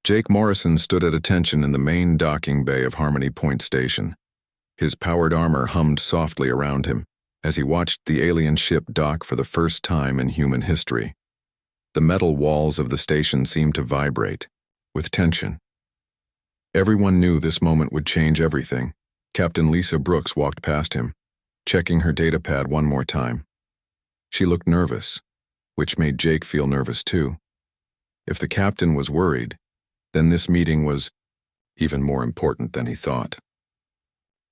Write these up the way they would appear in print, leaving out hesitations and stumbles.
Jake Morrison stood at attention in the main docking bay of Harmony Point Station. His powered armor hummed softly around him as he watched the alien ship dock for the first time in human history. The metal walls of the station seemed to vibrate with tension. Everyone knew this moment would change everything. Captain Lisa Brooks walked past him, checking her datapad one more time. She looked nervous, which made Jake feel nervous too. If the captain was worried, then this meeting was even more important than he thought.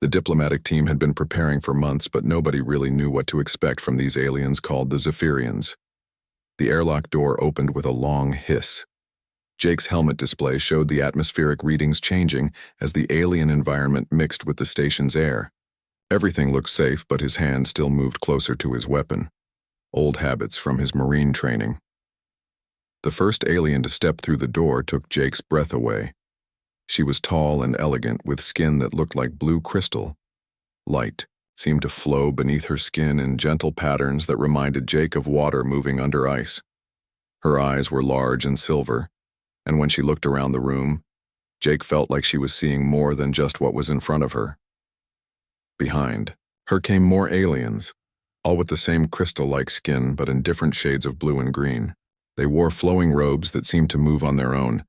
The diplomatic team had been preparing for months, but nobody really knew what to expect from these aliens called the Zephyrians. The airlock door opened with a long hiss. Jake's helmet display showed the atmospheric readings changing as the alien environment mixed with the station's air. Everything looked safe, but his hand still moved closer to his weapon. Old habits from his Marine training. The first alien to step through the door took Jake's breath away. She was tall and elegant, with skin that looked like blue crystal. Light seemed to flow beneath her skin in gentle patterns that reminded Jake of water moving under ice. Her eyes were large and silver, and when she looked around the room, Jake felt like she was seeing more than just what was in front of her. Behind her came more aliens, all with the same crystal-like skin but in different shades of blue and green. They wore flowing robes that seemed to move on their own,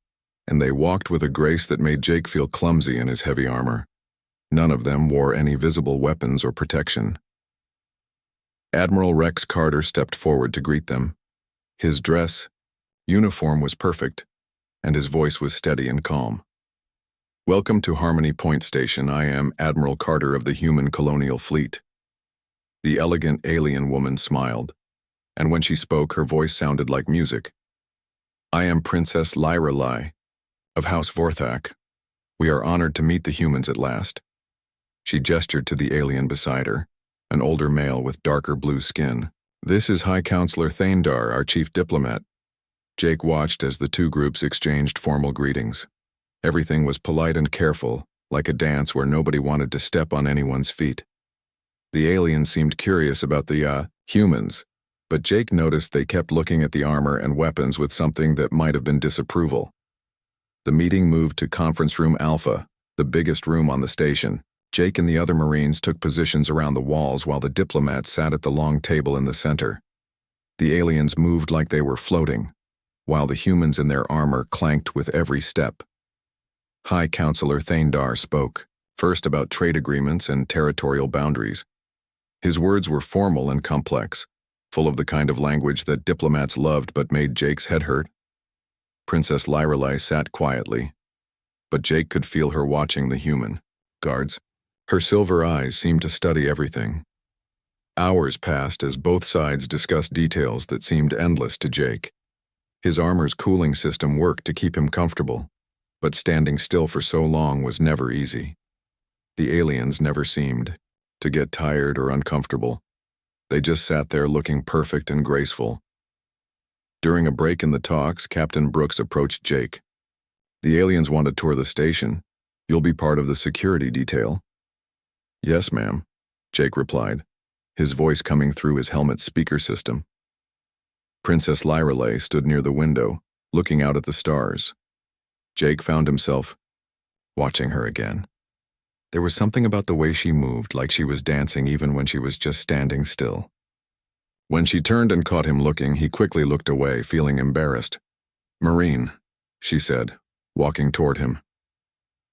and they walked with a grace that made Jake feel clumsy in his heavy armor. None of them wore any visible weapons or protection. Admiral Rex Carter stepped forward to greet them. His uniform was perfect, and his voice was steady and calm. "Welcome to Harmony Point Station. I am Admiral Carter of the Human Colonial Fleet." The elegant alien woman smiled, and when she spoke, her voice sounded like music. "I am Princess Lyra Lai, of House Vorthak. We are honored to meet the humans at last." She gestured to the alien beside her, an older male with darker blue skin. "This is High Counselor Thaindar, our chief diplomat." Jake watched as the two groups exchanged formal greetings. Everything was polite and careful, like a dance where nobody wanted to step on anyone's feet. The aliens seemed curious about the humans, but Jake noticed they kept looking at the armor and weapons with something that might have been disapproval. The meeting moved to Conference Room Alpha, the biggest room on the station. Jake and the other Marines took positions around the walls while the diplomats sat at the long table in the center. The aliens moved like they were floating, while the humans in their armor clanked with every step. High Counselor Thaindar spoke, first about trade agreements and territorial boundaries. His words were formal and complex, full of the kind of language that diplomats loved but made Jake's head hurt. Princess Lyrelei sat quietly, but Jake could feel her watching the human guards. Her silver eyes seemed to study everything. Hours passed as both sides discussed details that seemed endless to Jake. His armor's cooling system worked to keep him comfortable, but standing still for so long was never easy. The aliens never seemed to get tired or uncomfortable. They just sat there looking perfect and graceful. During a break in the talks, Captain Brooks approached Jake. "The aliens want to tour the station. You'll be part of the security detail." "Yes, ma'am," Jake replied, his voice coming through his helmet's speaker system. Princess Lyrelei stood near the window, looking out at the stars. Jake found himself watching her again. There was something about the way she moved, like she was dancing even when she was just standing still. When she turned and caught him looking, he quickly looked away, feeling embarrassed. "Marine," she said, walking toward him.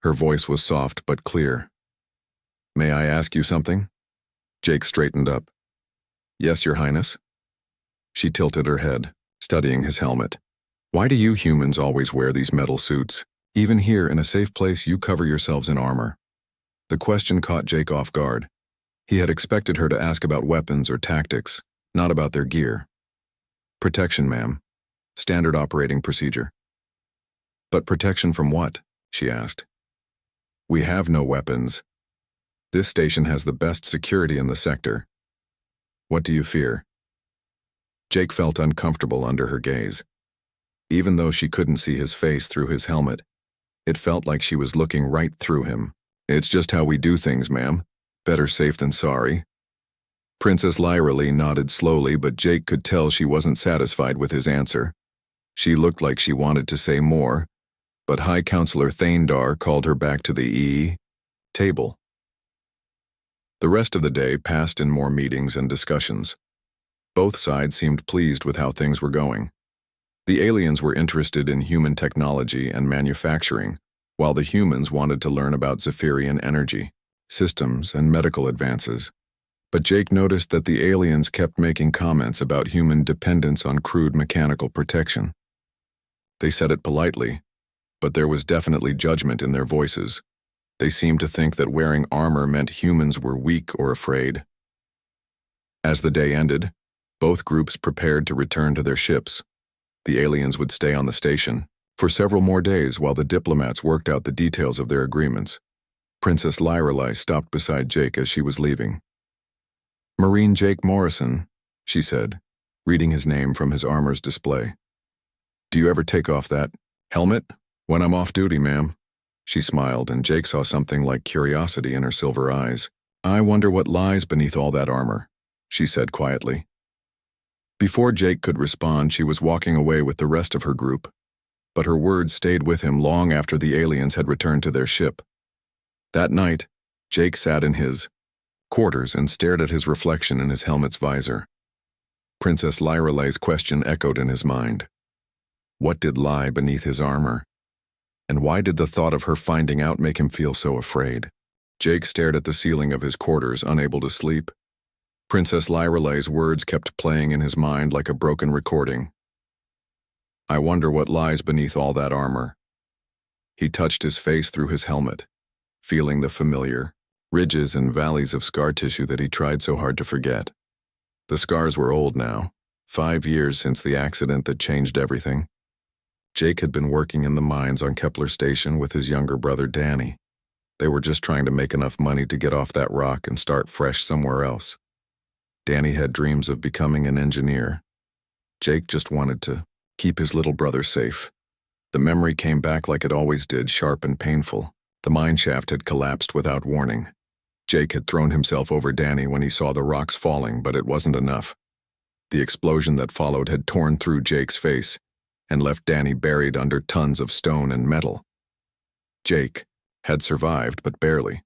Her voice was soft but clear. "May I ask you something?" Jake straightened up. "Yes, Your Highness." She tilted her head, studying his helmet. "Why do you humans always wear these metal suits? Even here in a safe place you cover yourselves in armor." The question caught Jake off guard. He had expected her to ask about weapons or tactics, not about their gear. "Protection, ma'am. Standard operating procedure." "But protection from what?" she asked. "We have no weapons. This station has the best security in the sector. What do you fear?" Jake felt uncomfortable under her gaze. Even though she couldn't see his face through his helmet, it felt like she was looking right through him. "It's just how we do things, ma'am. Better safe than sorry." Princess Lyrelei nodded slowly, but Jake could tell she wasn't satisfied with his answer. She looked like she wanted to say more, but High Counselor Thaindar called her back to the table. The rest of the day passed in more meetings and discussions. Both sides seemed pleased with how things were going. The aliens were interested in human technology and manufacturing, while the humans wanted to learn about Zephyrian energy, systems, and medical advances. But Jake noticed that the aliens kept making comments about human dependence on crude mechanical protection. They said it politely, but there was definitely judgment in their voices. They seemed to think that wearing armor meant humans were weak or afraid. As the day ended, both groups prepared to return to their ships. The aliens would stay on the station for several more days while the diplomats worked out the details of their agreements. Princess Lyrelei stopped beside Jake as she was leaving. "Marine Jake Morrison," she said, reading his name from his armor's display. "Do you ever take off that helmet?" "When I'm off duty, ma'am." She smiled, and Jake saw something like curiosity in her silver eyes. "I wonder what lies beneath all that armor," she said quietly. Before Jake could respond, she was walking away with the rest of her group, but her words stayed with him long after the aliens had returned to their ship. That night, Jake sat in his quarters and stared at his reflection in his helmet's visor. Princess Lyrelei's question echoed in his mind. What did lie beneath his armor? And why did the thought of her finding out make him feel so afraid? Jake stared at the ceiling of his quarters, unable to sleep. Princess Lyrelei's words kept playing in his mind like a broken recording. "I wonder what lies beneath all that armor." He touched his face through his helmet, feeling the familiar ridges and valleys of scar tissue that he tried so hard to forget. The scars were old now, 5 years since the accident that changed everything. Jake had been working in the mines on Kepler Station with his younger brother Danny. They were just trying to make enough money to get off that rock and start fresh somewhere else. Danny had dreams of becoming an engineer. Jake just wanted to keep his little brother safe. The memory came back like it always did, sharp and painful. The mine shaft had collapsed without warning. Jake had thrown himself over Danny when he saw the rocks falling, but it wasn't enough. The explosion that followed had torn through Jake's face and left Danny buried under tons of stone and metal. Jake had survived, but barely.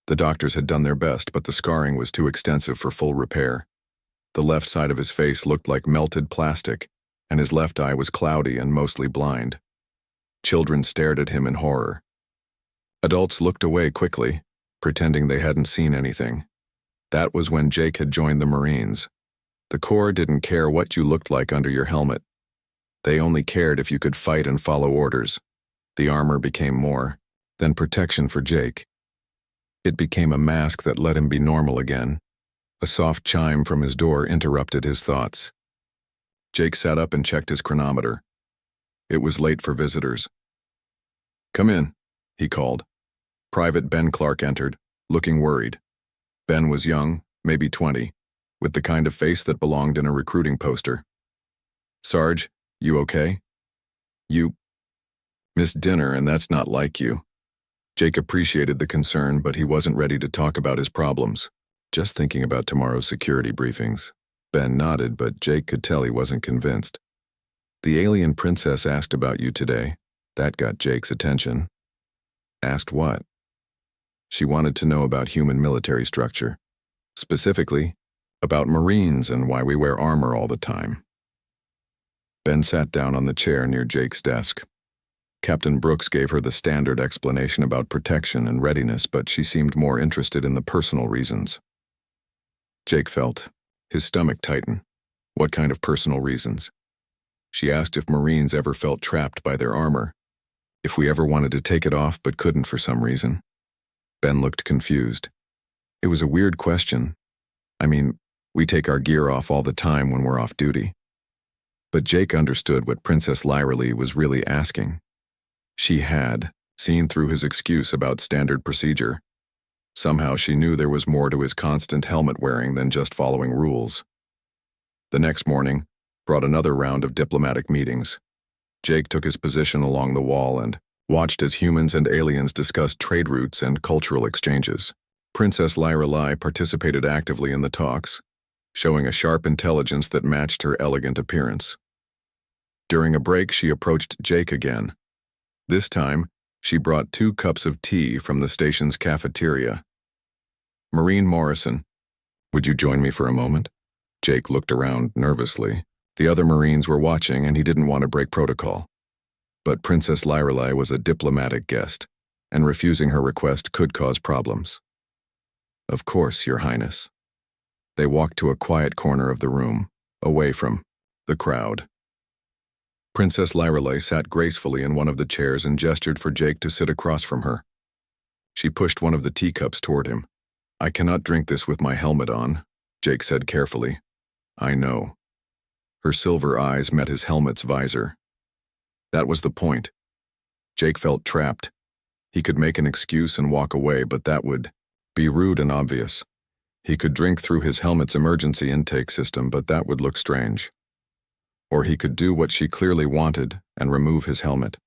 The doctors had done their best, but the scarring was too extensive for full repair. The left side of his face looked like melted plastic, and his left eye was cloudy and mostly blind. Children stared at him in horror. Adults looked away quickly, pretending they hadn't seen anything. That was when Jake had joined the Marines. The Corps didn't care what you looked like under your helmet. They only cared if you could fight and follow orders. The armor became more than protection for Jake. It became a mask that let him be normal again. A soft chime from his door interrupted his thoughts. Jake sat up and checked his chronometer. It was late for visitors. "Come in," he called. Private Ben Clark entered, looking worried. Ben was young, maybe 20, with the kind of face that belonged in a recruiting poster. "Sarge, you okay? You missed dinner, and that's not like you." Jake appreciated the concern, but he wasn't ready to talk about his problems. "Just thinking about tomorrow's security briefings." Ben nodded, but Jake could tell he wasn't convinced. "The alien princess asked about you today." That got Jake's attention. "Asked what?" "She wanted to know about human military structure. Specifically, about Marines and why we wear armor all the time." Ben sat down on the chair near Jake's desk. Captain Brooks gave her the standard explanation about protection and readiness, but she seemed more interested in the personal reasons. Jake felt his stomach tighten. What kind of personal reasons? She asked if Marines ever felt trapped by their armor, if we ever wanted to take it off but couldn't for some reason. Ben looked confused. It was a weird question. I mean, we take our gear off all the time when we're off duty. But Jake understood what Princess Lyrelei was really asking. She had seen through his excuse about standard procedure. Somehow she knew there was more to his constant helmet wearing than just following rules. The next morning brought another round of diplomatic meetings. Jake took his position along the wall and watched as humans and aliens discussed trade routes and cultural exchanges. Princess Lyrelei participated actively in the talks, showing a sharp intelligence that matched her elegant appearance. During a break, she approached Jake again. This time, she brought 2 cups of tea from the station's cafeteria. "Marine Morrison, would you join me for a moment?" Jake looked around nervously. The other Marines were watching and he didn't want to break protocol. But Princess Lyrelei was a diplomatic guest, and refusing her request could cause problems. "Of course, Your Highness." They walked to a quiet corner of the room, away from the crowd. Princess Lyrelei sat gracefully in one of the chairs and gestured for Jake to sit across from her. She pushed one of the teacups toward him. "I cannot drink this with my helmet on," Jake said carefully. "I know." Her silver eyes met his helmet's visor. That was the point. Jake felt trapped. He could make an excuse and walk away, but that would be rude and obvious. He could drink through his helmet's emergency intake system, but that would look strange. Or he could do what she clearly wanted and remove his helmet.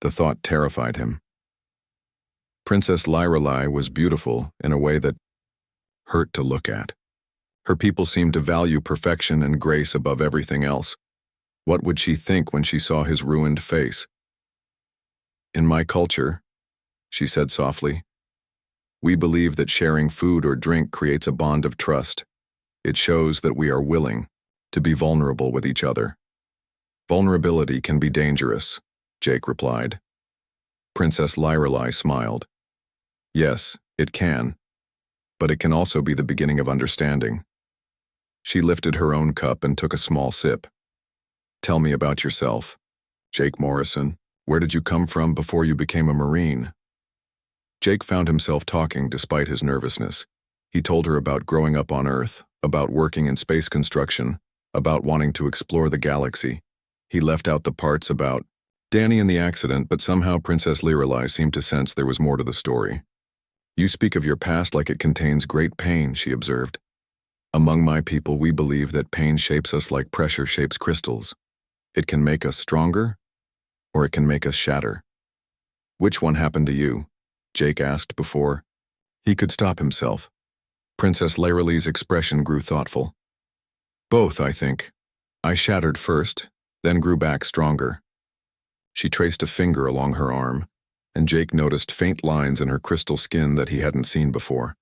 The thought terrified him. Princess Lyrelei was beautiful in a way that hurt to look at. Her people seemed to value perfection and grace above everything else. What would she think when she saw his ruined face? "In my culture," she said softly, "we believe that sharing food or drink creates a bond of trust. It shows that we are willing to be vulnerable with each other." "Vulnerability can be dangerous," Jake replied. Princess Lyrelei smiled. "Yes, it can, but it can also be the beginning of understanding." She lifted her own cup and took a small sip. "Tell me about yourself, Jake Morrison. Where did you come from before you became a Marine?" Jake found himself talking despite his nervousness. He told her about growing up on Earth, about working in space construction, about wanting to explore the galaxy. He left out the parts about Danny and the accident, but somehow Princess Lyrelei seemed to sense there was more to the story. "You speak of your past like it contains great pain," she observed. "Among my people, we believe that pain shapes us like pressure shapes crystals. It can make us stronger, or it can make us shatter." "Which one happened to you?" Jake asked before he could stop himself. Princess Lyrelei's expression grew thoughtful. "Both, I think. I shattered first, then grew back stronger." She traced a finger along her arm, and Jake noticed faint lines in her crystal skin that he hadn't seen before.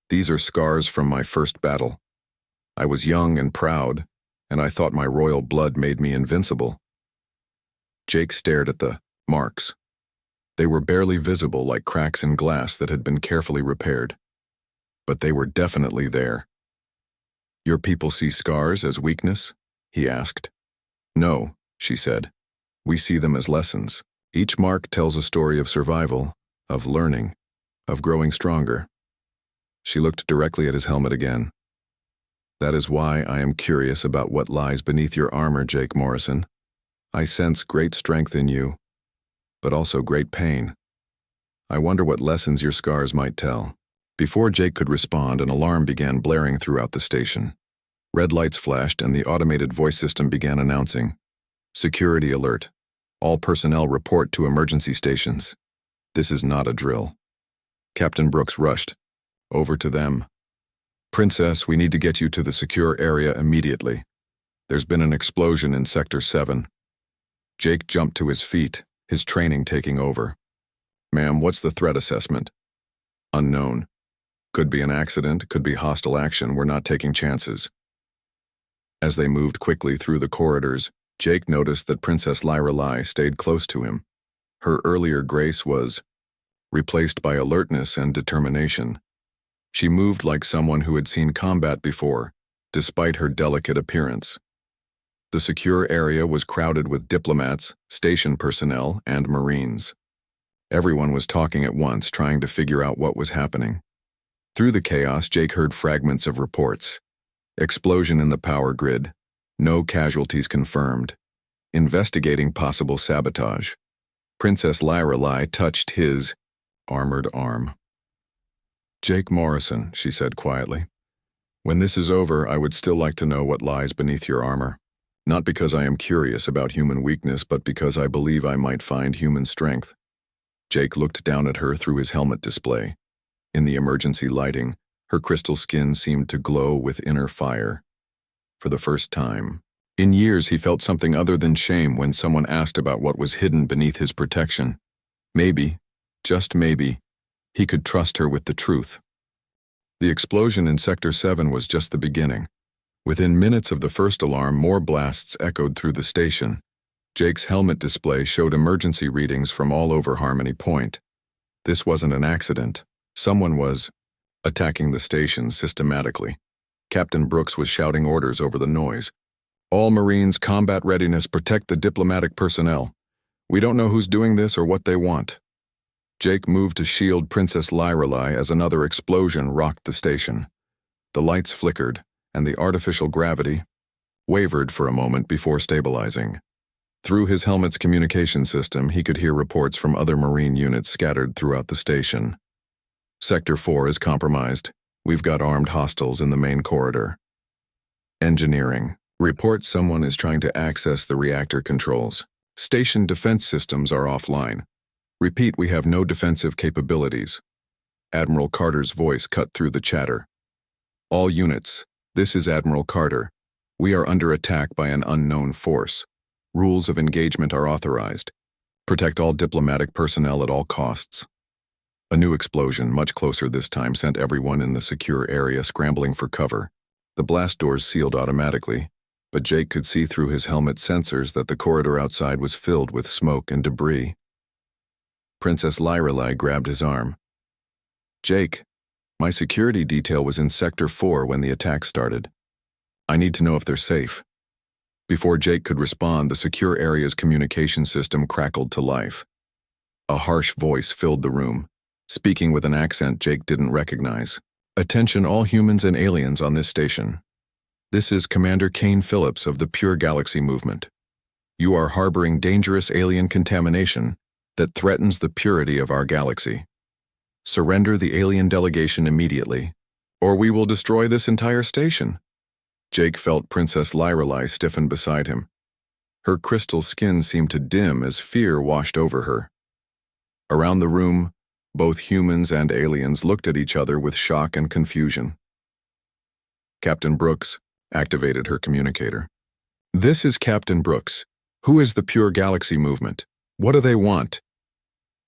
"These are scars from my first battle. I was young and proud, and I thought my royal blood made me invincible." Jake stared at the marks. They were barely visible, like cracks in glass that had been carefully repaired. But they were definitely there. "Your people see scars as weakness?" he asked. "No," she said. "We see them as lessons. Each mark tells a story of survival, of learning, of growing stronger." She looked directly at his helmet again. "That is why I am curious about what lies beneath your armor, Jake Morrison. I sense great strength in you, but also great pain. I wonder what lessons your scars might tell." Before Jake could respond, an alarm began blaring throughout the station. Red lights flashed and the automated voice system began announcing, "Security alert. All personnel report to emergency stations. This is not a drill." Captain Brooks rushed over to them. "Princess, we need to get you to the secure area immediately. There's been an explosion in Sector 7. Jake jumped to his feet, his training taking over. "Ma'am, what's the threat assessment?" "Unknown. Could be an accident, could be hostile action. We're not taking chances." As they moved quickly through the corridors, Jake noticed that Princess Lyrelei stayed close to him. Her earlier grace was replaced by alertness and determination. She moved like someone who had seen combat before, despite her delicate appearance. The secure area was crowded with diplomats, station personnel, and Marines. Everyone was talking at once, trying to figure out what was happening. Through the chaos, Jake heard fragments of reports. Explosion in the power grid. No casualties confirmed. Investigating possible sabotage. Princess Lyrelei touched his armored arm. "Jake Morrison," she said quietly. "When this is over, I would still like to know what lies beneath your armor. Not because I am curious about human weakness, but because I believe I might find human strength." Jake looked down at her through his helmet display. In the emergency lighting, her crystal skin seemed to glow with inner fire. For the first time, In years, he felt something other than shame when someone asked about what was hidden beneath his protection. Maybe, just maybe, he could trust her with the truth. The explosion in Sector 7 was just the beginning. Within minutes of the first alarm, more blasts echoed through the station. Jake's helmet display showed emergency readings from all over Harmony Point. This wasn't an accident. Someone was attacking the station systematically. Captain Brooks was shouting orders over the noise. "All Marines, combat readiness, protect the diplomatic personnel. We don't know who's doing this or what they want." Jake moved to shield Princess Lyrelei as another explosion rocked the station. The lights flickered, and the artificial gravity wavered for a moment before stabilizing. Through his helmet's communication system, he could hear reports from other Marine units scattered throughout the station. "Sector 4 is compromised. We've got armed hostiles in the main corridor." Engineering. Report someone is trying to access the reactor controls. Station defense systems are offline. Repeat, we have no defensive capabilities. Admiral Carter's voice cut through the chatter. "All units, this is Admiral Carter. We are under attack by an unknown force. Rules of engagement are authorized. Protect all diplomatic personnel at all costs." A new explosion, much closer this time, sent everyone in the secure area scrambling for cover. The blast doors sealed automatically, but Jake could see through his helmet sensors that the corridor outside was filled with smoke and debris. Princess Lyrelei grabbed his arm. "Jake, my security detail was in Sector 4 when the attack started. I need to know if they're safe." Before Jake could respond, the secure area's communication system crackled to life. A harsh voice filled the room, speaking with an accent Jake didn't recognize. "Attention all humans and aliens on this station. This is Commander Kane Phillips of the Pure Galaxy Movement. You are harboring dangerous alien contamination that threatens the purity of our galaxy. Surrender the alien delegation immediately, or we will destroy this entire station." Jake felt Princess Lyrelei stiffen beside him. Her crystal skin seemed to dim as fear washed over her. Around the room, both humans and aliens looked at each other with shock and confusion. Captain Brooks activated her communicator. "This is Captain Brooks. Who is the Pure Galaxy Movement? What do they want?"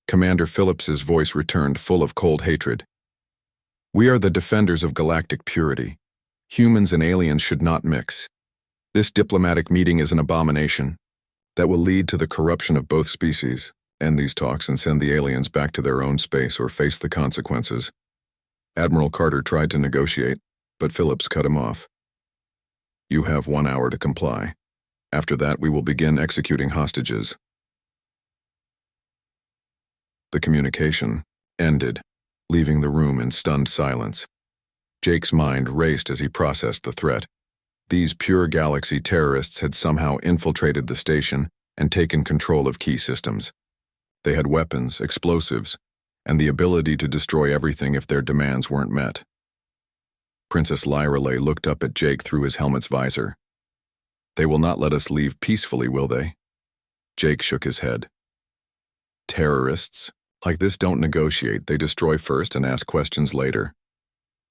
Commander Phillips's voice returned, full of cold hatred. "We are the defenders of galactic purity. Humans and aliens should not mix. This diplomatic meeting is an abomination that will lead to the corruption of both species. End these talks and send the aliens back to their own space or face the consequences." Admiral Carter tried to negotiate, but Phillips cut him off. "You have 1 hour to comply. After that, we will begin executing hostages." The communication ended, leaving the room in stunned silence. Jake's mind raced as he processed the threat. These Pure Galaxy terrorists had somehow infiltrated the station and taken control of key systems. They had weapons, explosives, and the ability to destroy everything if their demands weren't met. Princess Lyrelei looked up at Jake through his helmet's visor. "They will not let us leave peacefully, will they?" Jake shook his head. "Terrorists like this don't negotiate. They destroy first and ask questions later."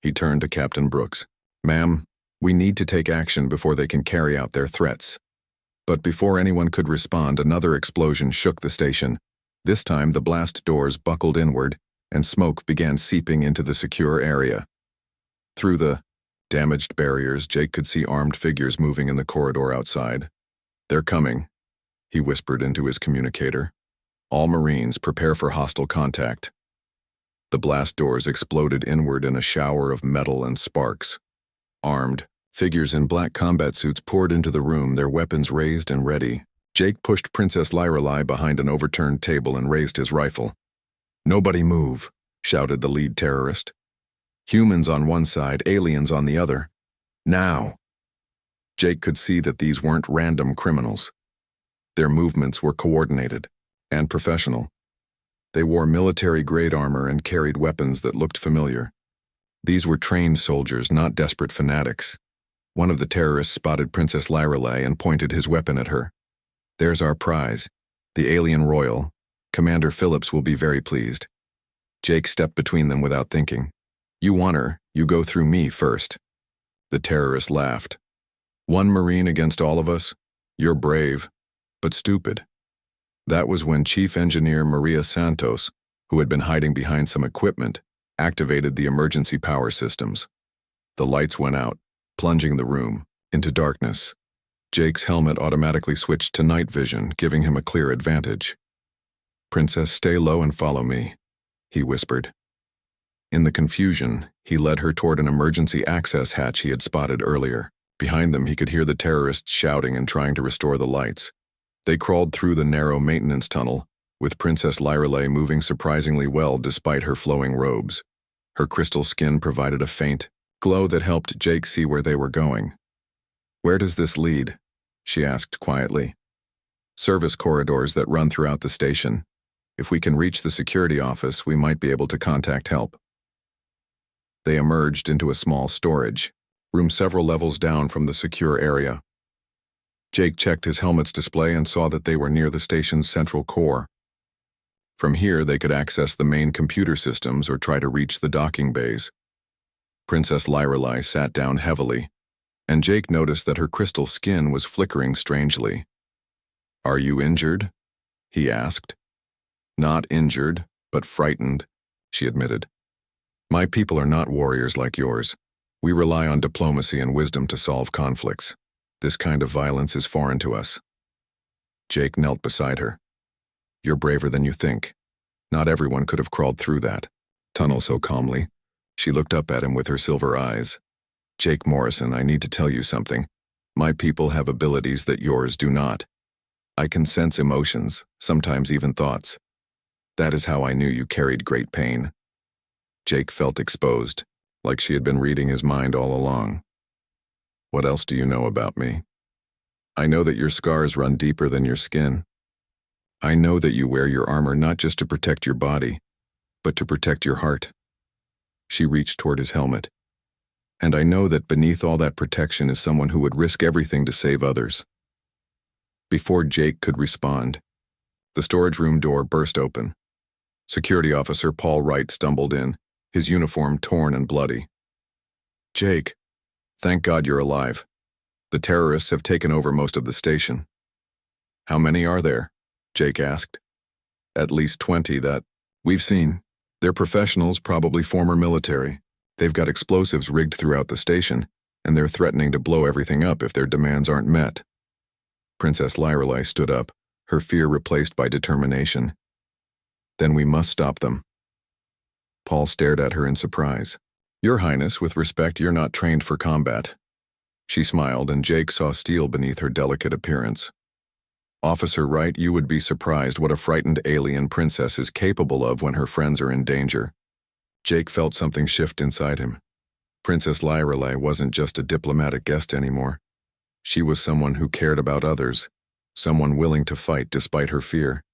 He turned to Captain Brooks. "Ma'am, we need to take action before they can carry out their threats." But before anyone could respond, another explosion shook the station. This time, the blast doors buckled inward, and smoke began seeping into the secure area. Through the damaged barriers, Jake could see armed figures moving in the corridor outside. "They're coming," he whispered into his communicator. "All Marines, prepare for hostile contact." The blast doors exploded inward in a shower of metal and sparks. Armed figures in black combat suits poured into the room, their weapons raised and ready. Jake pushed Princess Lyrelei behind an overturned table and raised his rifle. "Nobody move," shouted the lead terrorist. "Humans on one side, aliens on the other. Now!" Jake could see that these weren't random criminals. Their movements were coordinated and professional. They wore military-grade armor and carried weapons that looked familiar. These were trained soldiers, not desperate fanatics. One of the terrorists spotted Princess Lyrelei and pointed his weapon at her. "There's our prize, the alien royal. Commander Phillips will be very pleased." Jake stepped between them without thinking. "You want her, you go through me first." The terrorist laughed. One Marine against all of us? You're brave, but stupid. That was when Chief Engineer Maria Santos, who had been hiding behind some equipment, activated the emergency power systems. The lights went out, plunging the room into darkness. Jake's helmet automatically switched to night vision, giving him a clear advantage. "Princess, stay low and follow me," he whispered. In the confusion, he led her toward an emergency access hatch he had spotted earlier. Behind them, he could hear the terrorists shouting and trying to restore the lights. They crawled through the narrow maintenance tunnel, with Princess Lyrelay moving surprisingly well despite her flowing robes. Her crystal skin provided a faint glow that helped Jake see where they were going. "Where does this lead?" she asked quietly. "Service corridors that run throughout the station. If we can reach the security office, we might be able to contact help." They emerged into a small storage room several levels down from the secure area. Jake checked his helmet's display and saw that they were near the station's central core. From here, they could access the main computer systems or try to reach the docking bays. Princess Lyrelay sat down heavily, and Jake noticed that her crystal skin was flickering strangely. "Are you injured?" he asked. "Not injured, but frightened," she admitted. "My people are not warriors like yours. We rely on diplomacy and wisdom to solve conflicts. This kind of violence is foreign to us." Jake knelt beside her. "You're braver than you think. Not everyone could have crawled through that tunnel so calmly." She looked up at him with her silver eyes. "Jake Morrison, I need to tell you something. My people have abilities that yours do not. I can sense emotions, sometimes even thoughts. That is how I knew you carried great pain." Jake felt exposed, like she had been reading his mind all along. "What else do you know about me?" "I know that your scars run deeper than your skin. I know that you wear your armor not just to protect your body, but to protect your heart." She reached toward his helmet. "And I know that beneath all that protection is someone who would risk everything to save others." Before Jake could respond, the storage room door burst open. Security Officer Paul Wright stumbled in, his uniform torn and bloody. "Jake, thank God you're alive. The terrorists have taken over most of the station." "How many are there?" Jake asked. "At least 20 that we've seen. They're professionals, probably former military. They've got explosives rigged throughout the station, and they're threatening to blow everything up if their demands aren't met." Princess Lyrelay stood up, her fear replaced by determination. "Then we must stop them." Paul stared at her in surprise. "Your Highness, with respect, you're not trained for combat." She smiled, and Jake saw steel beneath her delicate appearance. "Officer Wright, you would be surprised what a frightened alien princess is capable of when her friends are in danger." Jake felt something shift inside him. Princess Lyrelay wasn't just a diplomatic guest anymore. She was someone who cared about others, someone willing to fight despite her fear,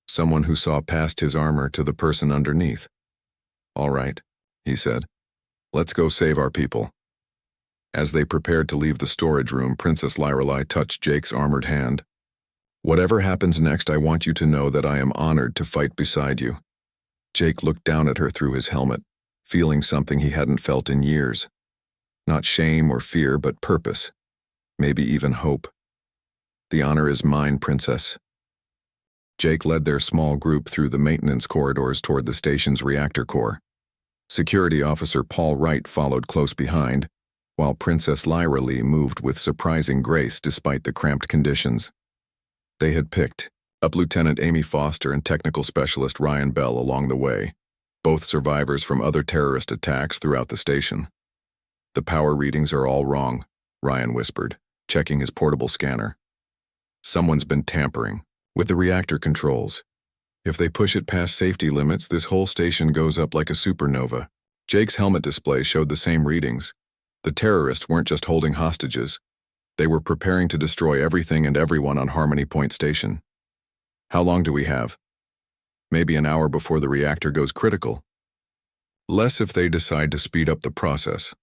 someone who saw past his armor to the person underneath. "All right," he said. "Let's go save our people." As they prepared to leave the storage room, Princess Lyrelay touched Jake's armored hand. "Whatever happens next, I want you to know that I am honored to fight beside you." Jake looked down at her through his helmet, feeling something he hadn't felt in years. Not shame or fear, but purpose. Maybe even hope. "The honor is mine, Princess." Jake led their small group through the maintenance corridors toward the station's reactor core. Security Officer Paul Wright followed close behind, while Princess Lyrelay moved with surprising grace despite the cramped conditions. They had picked up Lieutenant Amy Foster and Technical Specialist Ryan Bell along the way, both survivors from other terrorist attacks throughout the station. "The power readings are all wrong," Ryan whispered, checking his portable scanner. "Someone's been tampering with the reactor controls. If they push it past safety limits, this whole station goes up like a supernova." Jake's helmet display showed the same readings. The terrorists weren't just holding hostages. They were preparing to destroy everything and everyone on Harmony Point Station. "How long do we have?" "Maybe an hour before the reactor goes critical." "Less if they decide to speed up the process."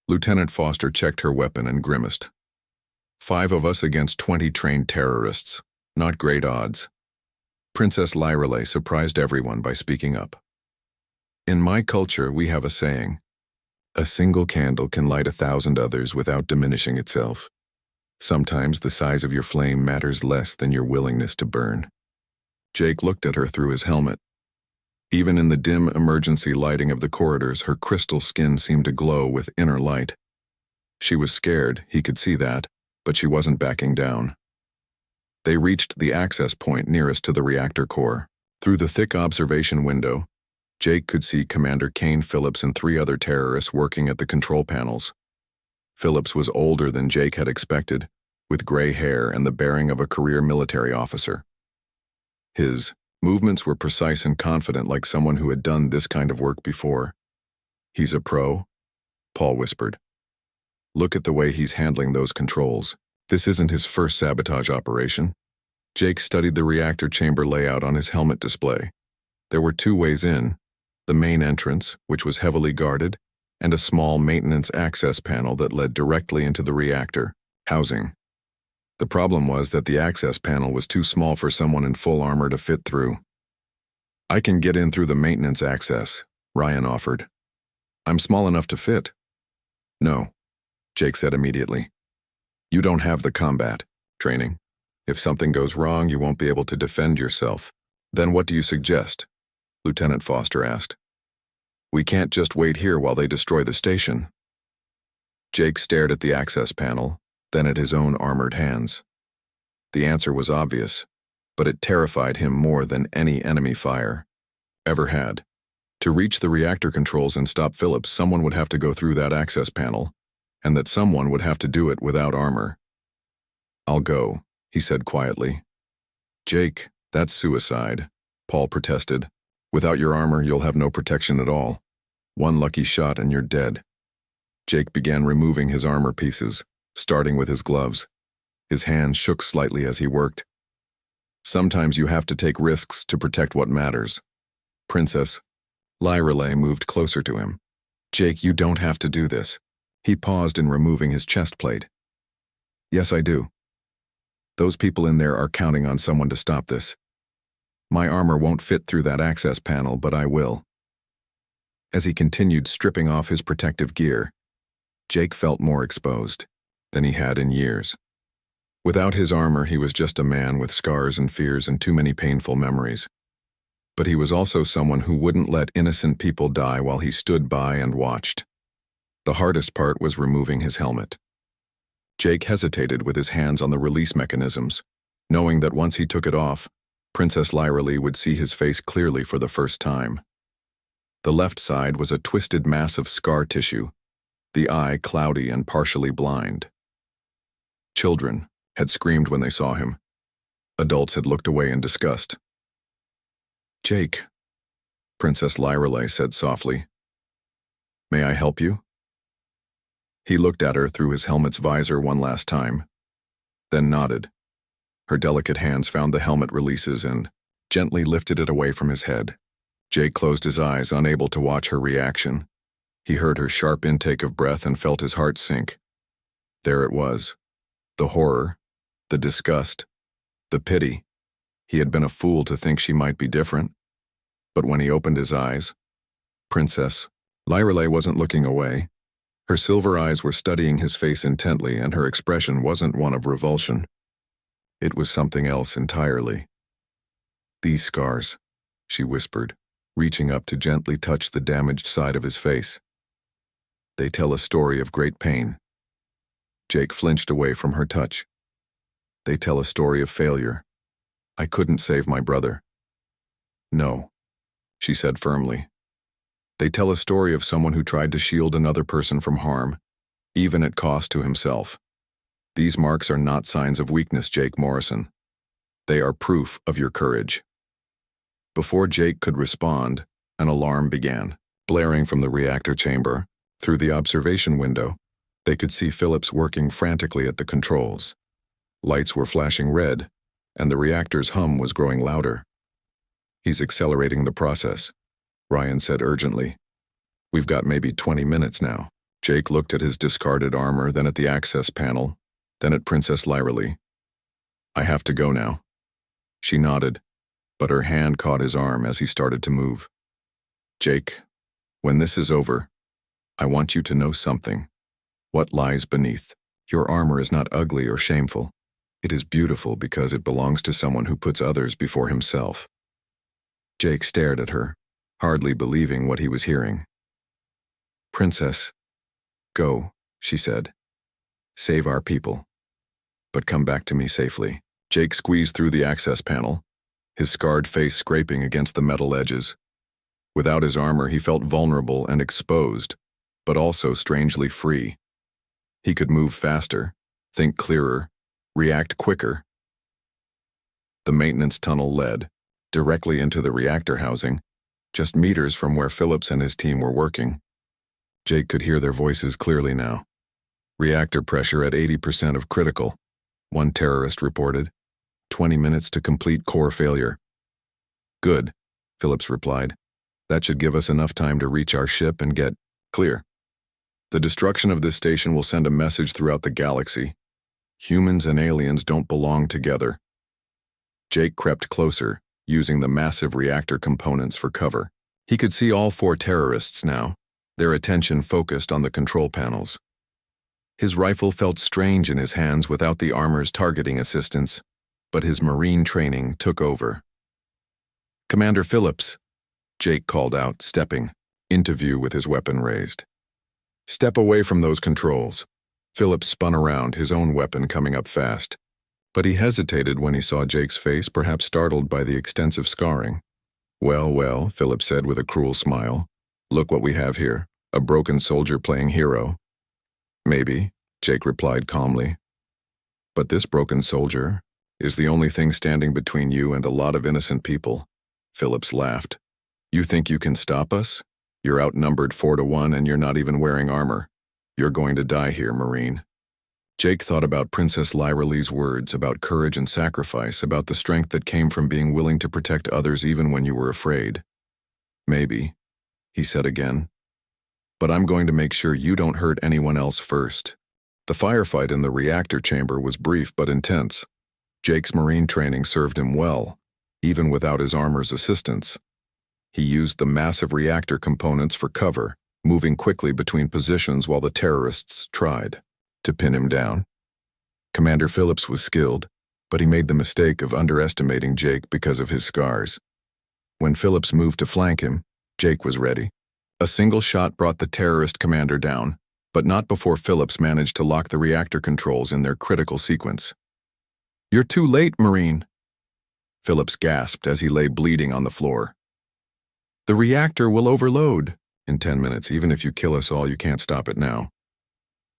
Lieutenant Foster checked her weapon and grimaced. 5 of us against 20 trained terrorists. Not great odds." Princess Lyrelay surprised everyone by speaking up. "In my culture, we have a saying. A single candle can light 1,000 others without diminishing itself. Sometimes the size of your flame matters less than your willingness to burn. Jake looked at her through his helmet. Even in the dim emergency lighting of the corridors, her crystal skin seemed to glow with inner light. She was scared, he could see that, but she wasn't backing down. They reached the access point nearest to the reactor core. Through the thick observation window, Jake could see Commander Kane Phillips and 3 other terrorists working at the control panels. Phillips was older than Jake had expected, with gray hair and the bearing of a career military officer. His movements were precise and confident, like someone who had done this kind of work before. "He's a pro," Paul whispered. "Look at the way he's handling those controls. This isn't his first sabotage operation." Jake studied the reactor chamber layout on his helmet display. There were 2 ways in: the main entrance, which was heavily guarded, and a small maintenance access panel that led directly into the reactor housing. The problem was that the access panel was too small for someone in full armor to fit through. "I can get in through the maintenance access," Ryan offered. "I'm small enough to fit." "No," Jake said immediately. "You don't have the combat training. If something goes wrong, you won't be able to defend yourself." "Then what do you suggest?" Lieutenant Foster asked. "We can't just wait here while they destroy the station." Jake stared at the access panel, then at his own armored hands. The answer was obvious, but it terrified him more than any enemy fire ever had. To reach the reactor controls and stop Phillips, someone would have to go through that access panel, and that someone would have to do it without armor. "I'll go," he said quietly. "Jake, that's suicide," Paul protested. "Without your armor, you'll have no protection at all. One lucky shot and you're dead." Jake began removing his armor pieces, starting with his gloves. His hands shook slightly as he worked. "Sometimes you have to take risks to protect what matters." Princess Lyrelay moved closer to him. "Jake, you don't have to do this." He paused in removing his chest plate. "Yes, I do. Those people in there are counting on someone to stop this. My armor won't fit through that access panel, but I will." As he continued stripping off his protective gear, Jake felt more exposed than he had in years. Without his armor, he was just a man with scars and fears and too many painful memories. But he was also someone who wouldn't let innocent people die while he stood by and watched. The hardest part was removing his helmet. Jake hesitated with his hands on the release mechanisms, knowing that once he took it off, Princess Lyrelay would see his face clearly for the first time. The left side was a twisted mass of scar tissue, the eye cloudy and partially blind. Children had screamed when they saw him. Adults had looked away in disgust. "Jake," Princess Lyrelay said softly. "May I help you?" He looked at her through his helmet's visor one last time, then nodded. Her delicate hands found the helmet releases and gently lifted it away from his head. Jake closed his eyes, unable to watch her reaction. He heard her sharp intake of breath and felt his heart sink. There it was. The horror, the disgust, the pity. He had been a fool to think she might be different. But when he opened his eyes, Princess Lyrelay wasn't looking away. Her silver eyes were studying his face intently, and her expression wasn't one of revulsion. It was something else entirely. "These scars," she whispered, reaching up to gently touch the damaged side of his face. "They tell a story of great pain." Jake flinched away from her touch. "They tell a story of failure. I couldn't save my brother." "No," she said firmly. "They tell a story of someone who tried to shield another person from harm, even at cost to himself. These marks are not signs of weakness, Jake Morrison. They are proof of your courage." Before Jake could respond, an alarm began, blaring from the reactor chamber. Through the observation window, they could see Phillips working frantically at the controls. Lights were flashing red, and the reactor's hum was growing louder. "He's accelerating the process," Ryan said urgently. "We've got maybe 20 minutes now." Jake looked at his discarded armor, then at the access panel, then at Princess Lyrelay. "I have to go now." She nodded, but her hand caught his arm as he started to move. "Jake, when this is over, I want you to know something. What lies beneath?" Your armor is not ugly or shameful. It is beautiful because it belongs to someone who puts others before himself. Jake stared at her, hardly believing what he was hearing. Princess, go, she said. Save our people. But come back to me safely. Jake squeezed through the access panel, his scarred face scraping against the metal edges. Without his armor, he felt vulnerable and exposed, but also strangely free. He could move faster, think clearer, react quicker. The maintenance tunnel led directly into the reactor housing, just meters from where Phillips and his team were working. Jake could hear their voices clearly now. Reactor pressure at 80% of critical, one terrorist reported. 20 minutes to complete core failure. Good, Phillips replied. That should give us enough time to reach our ship and get clear. The destruction of this station will send a message throughout the galaxy. Humans and aliens don't belong together. Jake crept closer, using the massive reactor components for cover. He could see all 4 terrorists now, their attention focused on the control panels. His rifle felt strange in his hands without the armor's targeting assistance, but his Marine training took over. Commander Phillips, Jake called out, stepping, into view with his weapon raised. Step away from those controls. Phillips spun around, his own weapon coming up fast. But he hesitated when he saw Jake's face, perhaps startled by the extensive scarring. Well, well, Phillips said with a cruel smile. Look what we have here, a broken soldier playing hero. Maybe, Jake replied calmly. But this broken soldier is the only thing standing between you and a lot of innocent people. Phillips laughed. You think you can stop us? You're outnumbered 4-1 and you're not even wearing armor. You're going to die here, Marine. Jake thought about Princess Lyra Lee's words, about courage and sacrifice, about the strength that came from being willing to protect others even when you were afraid. Maybe, he said again. But I'm going to make sure you don't hurt anyone else first. The firefight in the reactor chamber was brief but intense. Jake's Marine training served him well, even without his armor's assistance. He used the massive reactor components for cover, moving quickly between positions while the terrorists tried to pin him down. Commander Phillips was skilled, but he made the mistake of underestimating Jake because of his scars. When Phillips moved to flank him, Jake was ready. A single shot brought the terrorist commander down, but not before Phillips managed to lock the reactor controls in their critical sequence. You're too late, Marine, Phillips gasped as he lay bleeding on the floor. The reactor will overload. In 10 minutes, even if you kill us all, you can't stop it now.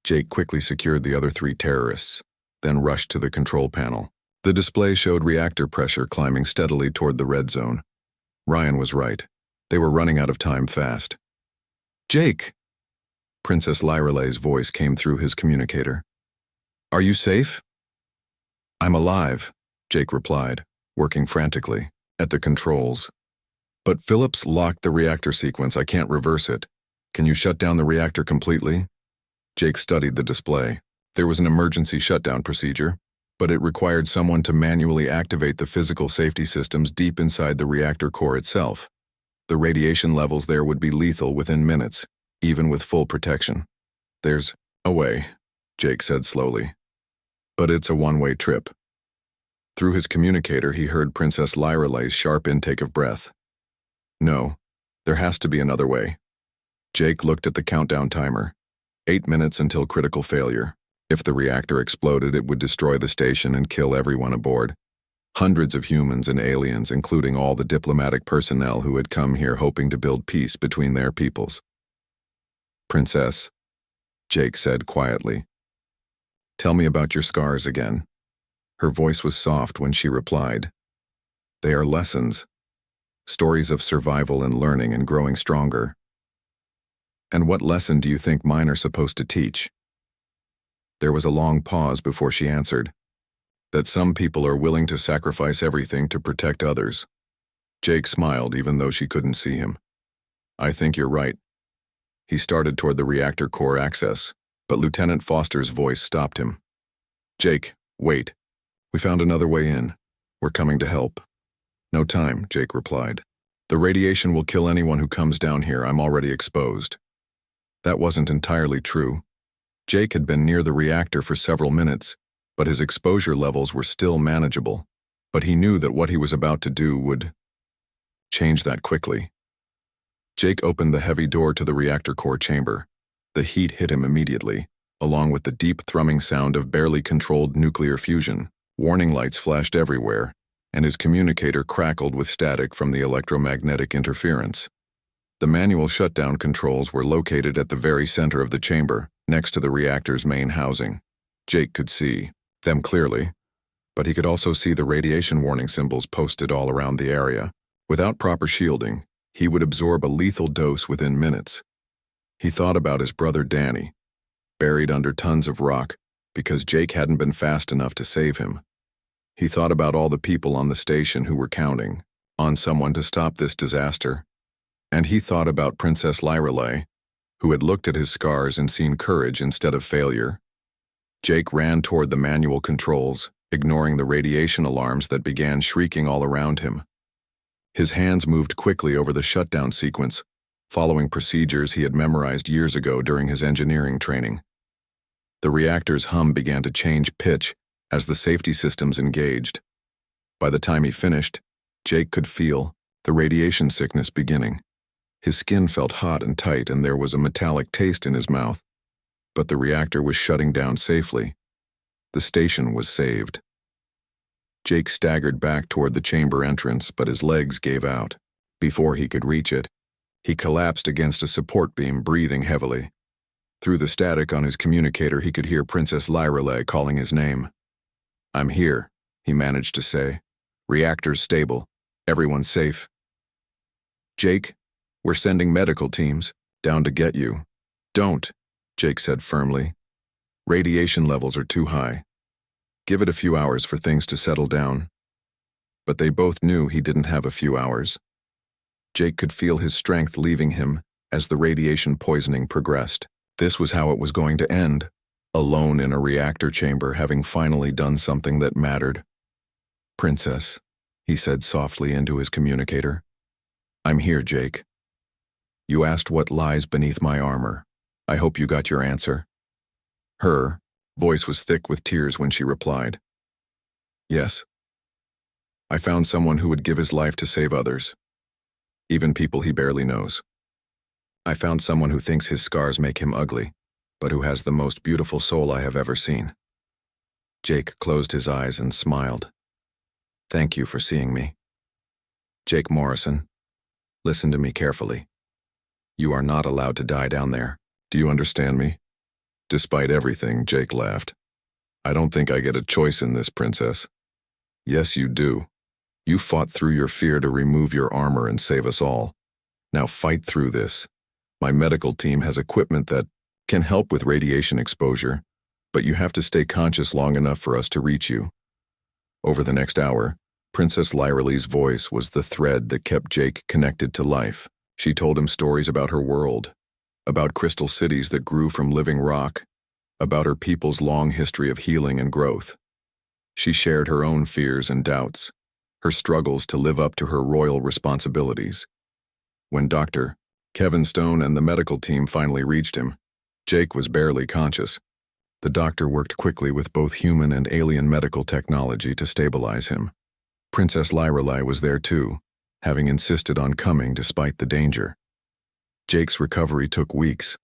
Jake quickly secured the other 3 terrorists, then rushed to the control panel. The display showed reactor pressure climbing steadily toward the red zone. Ryan was right. They were running out of time fast. Jake! Princess Lyrale's voice came through his communicator. Are you safe? I'm alive, Jake replied, working frantically at the controls. But Phillips locked the reactor sequence. I can't reverse it. Can you shut down the reactor completely? Jake studied the display. There was an emergency shutdown procedure, but it required someone to manually activate the physical safety systems deep inside the reactor core itself. The radiation levels there would be lethal within minutes, even with full protection. There's a way, Jake said slowly. But it's a one-way trip. Through his communicator, he heard Princess Lyrale's sharp intake of breath. No, there has to be another way. Jake looked at the countdown timer. 8 minutes until critical failure. If the reactor exploded, it would destroy the station and kill everyone aboard. Hundreds of humans and aliens, including all the diplomatic personnel who had come here hoping to build peace between their peoples. Princess, Jake said quietly. Tell me about your scars again. Her voice was soft when she replied. They are lessons. Stories of survival and learning and growing stronger. And what lesson do you think mine are supposed to teach? There was a long pause before she answered. That some people are willing to sacrifice everything to protect others. Jake smiled even though she couldn't see him. I think you're right. He started toward the reactor core access, but Lieutenant Foster's voice stopped him. Jake, wait. We found another way in. We're coming to help. No time, Jake replied. The radiation will kill anyone who comes down here. I'm already exposed. That wasn't entirely true. Jake had been near the reactor for several minutes, but his exposure levels were still manageable. But he knew that what he was about to do would change that quickly. Jake opened the heavy door to the reactor core chamber. The heat hit him immediately, along with the deep thrumming sound of barely controlled nuclear fusion. Warning lights flashed everywhere, and his communicator crackled with static from the electromagnetic interference. The manual shutdown controls were located at the very center of the chamber, next to the reactor's main housing. Jake could see them clearly, but he could also see the radiation warning symbols posted all around the area. Without proper shielding, he would absorb a lethal dose within minutes. He thought about his brother Danny, buried under tons of rock because Jake hadn't been fast enough to save him. He thought about all the people on the station who were counting on someone to stop this disaster. And he thought about Princess Lyrelei, who had looked at his scars and seen courage instead of failure. Jake ran toward the manual controls, ignoring the radiation alarms that began shrieking all around him. His hands moved quickly over the shutdown sequence, following procedures he had memorized years ago during his engineering training. The reactor's hum began to change pitch as the safety systems engaged. By the time he finished, Jake could feel the radiation sickness beginning. His skin felt hot and tight, and there was a metallic taste in his mouth. But the reactor was shutting down safely. The station was saved. Jake staggered back toward the chamber entrance, but his legs gave out. Before he could reach it, he collapsed against a support beam, breathing heavily. Through the static on his communicator, he could hear Princess Lyrelei calling his name. "I'm here," he managed to say. "Reactor's stable. Everyone's safe." "Jake, we're sending medical teams down to get you." "Don't," Jake said firmly. "Radiation levels are too high. Give it a few hours for things to settle down." But they both knew he didn't have a few hours. Jake could feel his strength leaving him as the radiation poisoning progressed. This was how it was going to end, alone in a reactor chamber, having finally done something that mattered. "Princess," he said softly into his communicator. "I'm here, Jake. You asked what lies beneath my armor. I hope you got your answer." Her voice was thick with tears when she replied, "Yes. I found someone who would give his life to save others, even people he barely knows. I found someone who thinks his scars make him ugly, but who has the most beautiful soul I have ever seen." Jake closed his eyes and smiled. "Thank you for seeing me. Jake Morrison, listen to me carefully. You are not allowed to die down there. Do you understand me?" Despite everything, Jake laughed. "I don't think I get a choice in this, Princess." "Yes, you do. You fought through your fear to remove your armor and save us all. Now fight through this. My medical team has equipment that can help with radiation exposure, but you have to stay conscious long enough for us to reach you." Over the next hour, Princess Lyrelei's voice was the thread that kept Jake connected to life. She told him stories about her world, about crystal cities that grew from living rock, about her people's long history of healing and growth. She shared her own fears and doubts, her struggles to live up to her royal responsibilities. When Dr. Kevin Stone and the medical team finally reached him, Jake was barely conscious. The doctor worked quickly with both human and alien medical technology to stabilize him. Princess Lyrelei was there too, having insisted on coming despite the danger. Jake's recovery took weeks.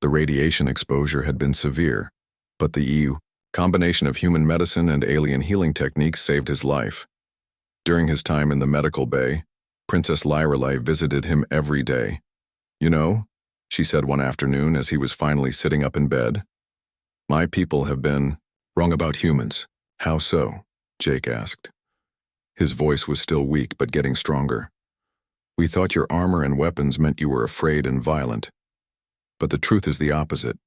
The radiation exposure had been severe, but the combination of human medicine and alien healing techniques saved his life. During his time in the medical bay, Princess Lyrelei visited him every day. "You know," she said one afternoon as he was finally sitting up in bed, "my people have been wrong about humans." "How so?" Jake asked. His voice was still weak but getting stronger. "We thought your armor and weapons meant you were afraid and violent. But the truth is the opposite.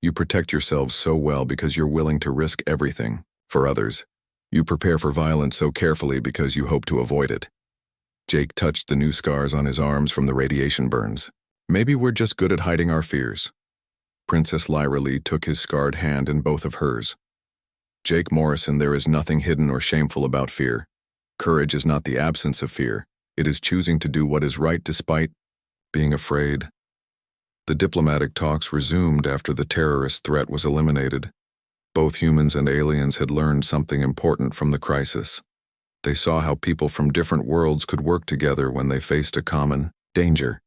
You protect yourselves so well because you're willing to risk everything for others. You prepare for violence so carefully because you hope to avoid it." Jake touched the new scars on his arms from the radiation burns. "Maybe we're just good at hiding our fears." Princess Lyrelei took his scarred hand in both of hers. "Jake Morrison, there is nothing hidden or shameful about fear. Courage is not the absence of fear. It is choosing to do what is right despite being afraid." The diplomatic talks resumed after the terrorist threat was eliminated. Both humans and aliens had learned something important from the crisis. They saw how people from different worlds could work together when they faced a common danger.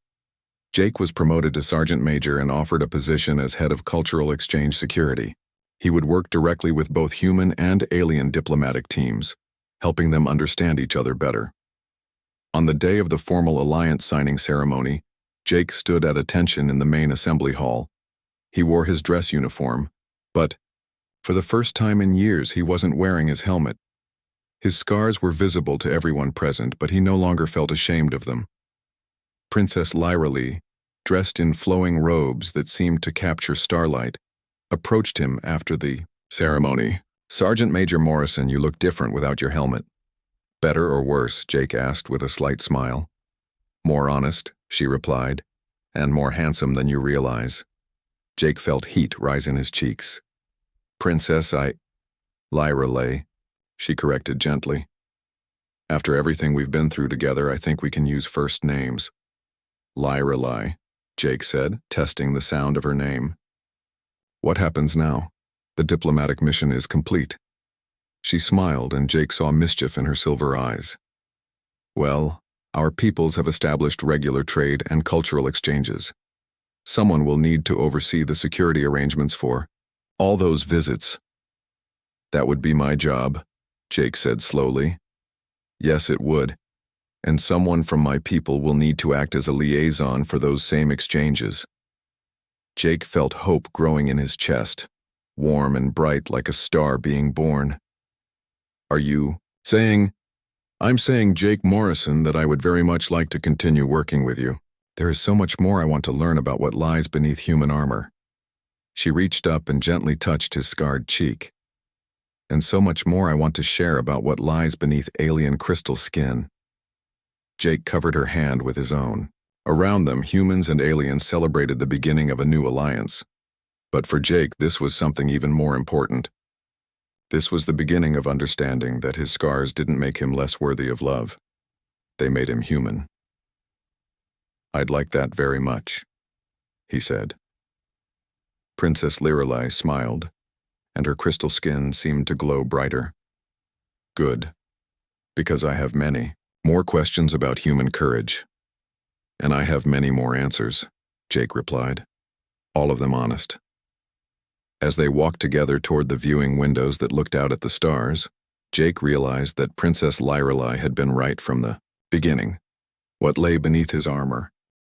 Jake was promoted to Sergeant Major and offered a position as head of Cultural Exchange Security. He would work directly with both human and alien diplomatic teams, helping them understand each other better. On the day of the formal alliance signing ceremony, Jake stood at attention in the main assembly hall. He wore his dress uniform, but for the first time in years he wasn't wearing his helmet. His scars were visible to everyone present, but he no longer felt ashamed of them. Princess Lyra Lee, dressed in flowing robes that seemed to capture starlight, approached him after the ceremony. "Sergeant Major Morrison, you look different without your helmet." "Better or worse?" Jake asked with a slight smile. "More honest," she replied, "and more handsome than you realize." Jake felt heat rise in his cheeks. "Princess, Lyra Lee," she corrected gently. "After everything we've been through together, I think we can use first names." "Lyra Lee," Jake said, testing the sound of her name. "What happens now? The diplomatic mission is complete." She smiled, and Jake saw mischief in her silver eyes. "Well, our peoples have established regular trade and cultural exchanges. Someone will need to oversee the security arrangements for all those visits." "That would be my job," Jake said slowly. "Yes, it would. And someone from my people will need to act as a liaison for those same exchanges." Jake felt hope growing in his chest, warm and bright like a star being born. "Are you saying?" "I'm saying, Jake Morrison, that I would very much like to continue working with you. There is so much more I want to learn about what lies beneath human armor." She reached up and gently touched his scarred cheek. "And so much more I want to share about what lies beneath alien crystal skin." Jake covered her hand with his own. Around them, humans and aliens celebrated the beginning of a new alliance. But for Jake, this was something even more important. This was the beginning of understanding that his scars didn't make him less worthy of love. They made him human. "I'd like that very much," he said. Princess Lirelai smiled, and her crystal skin seemed to glow brighter. "Good, because I have many more questions about human courage. And I have many more answers," Jake replied, all of them honest. As they walked together toward the viewing windows that looked out at the stars, Jake realized that Princess Lyrelai had been right from the beginning. What lay beneath his armor